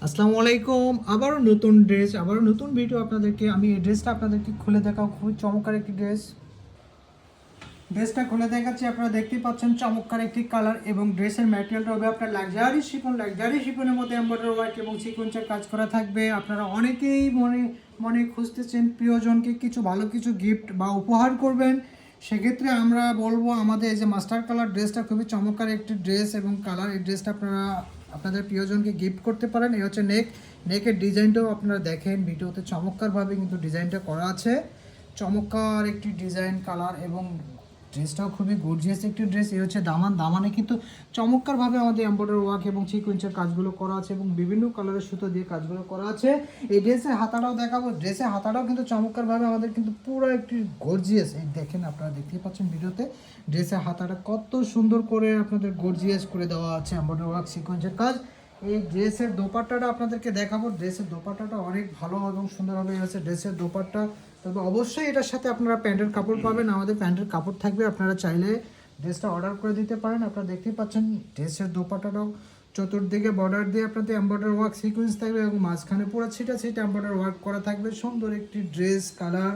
আসসালামু আলাইকুম। আবারও নতুন ড্রেস, আবারও নতুন ভিডিও আপনাদেরকে। আমি এই ড্রেসটা আপনাদেরকে খুলে দেখাও, খুবই চমৎকার একটি ড্রেসটা খুলে দেখাচ্ছি। আপনারা দেখতেই পাচ্ছেন চমৎকার একটি কালার এবং ড্রেসের ম্যাটেরিয়ালটা হবে আপনার লাক্সারি শিফনের মধ্যে এমব্রয়ডারি ওয়ার্ক এবং সিকোয়েন্সের কাজ করা থাকবে। আপনারা অনেকেই মনে মনে খুঁজতেছেন প্রিয়জনকে কিছু ভালো কিছু গিফট বা উপহার করবেন। সেক্ষেত্রে আমরা বলবো আমাদের এই যে মাস্টার কালার ড্রেসটা খুবই চমৎকার একটি ড্রেস এবং কালার। এই ড্রেসটা আপনারা আপনাদের প্রিয়জনকে গিফট করতে পারেন। এই হচ্ছে নেকের ডিজাইনটাও আপনারা দেখেন ভিডিওতে, চমৎকারভাবে কিন্তু ডিজাইনটা করা আছে। চমৎকার একটি ডিজাইন কালার এবং ড্রেসটাও খুবই গর্জিয়াস একটি ড্রেস। এই হচ্ছে দামানে কিন্তু চমৎকারভাবে আমাদের এমব্রয়ডারি ওয়ার্ক এবং সিকোয়েন্সের কাজগুলো করা আছে এবং বিভিন্ন কালারের সুতো দিয়ে কাজগুলো করা আছে। এই ড্রেসের হাতাটাও দেখাবো। ড্রেসের হাতাটাও কিন্তু চমৎকারভাবে আমাদের কিন্তু পুরো একটি গর্জিয়াস, এই দেখেন আপনারা দেখতেই পাচ্ছেন ভিডিওতে ড্রেসের হাতাটা কত সুন্দর করে আপনাদের গর্জিয়াস করে দেওয়া আছে এমব্রয়ডারি ওয়ার্ক সিকোয়েন্সের কাজ। এই ড্রেসের দোপাট্টাটা আপনাদেরকে দেখাবো। ড্রেসের দোপাট্টাটা অনেক ভালো এবং সুন্দরভাবে আছে ড্রেসের দোপাট্টা। তবে অবশ্যই এটার সাথে আপনারা প্যান্টের কাপড় পাবেন, আমাদের প্যান্টের কাপড় থাকবে। আপনারা চাইলে ড্রেসটা অর্ডার করে দিতে পারেন। আপনারা দেখতেই পাচ্ছেন ড্রেসের দোপাট্টাটাও চতুর্দিকে বর্ডার দিয়ে আপনাদের এমব্রয়ডারি ওয়ার্ক সিকোয়েন্স থাকবে এবং মাঝখানে পুরো ছিটা এমব্রয়ডারি ওয়ার্ক করা থাকবে। সুন্দর একটি ড্রেস কালার